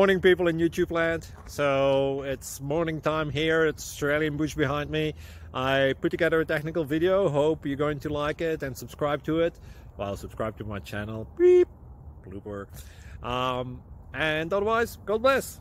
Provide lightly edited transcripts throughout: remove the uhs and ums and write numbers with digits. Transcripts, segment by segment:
Morning, people in YouTube land. So it's morning time here. It's Australian bush behind me. I put together a technical video. Hope you're going to like it and subscribe to it. Well, subscribe to my channel. Beep. Blooper. And otherwise, God bless.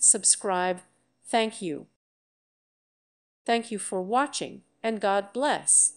Subscribe. Thank you. Thank you for watching, and God bless.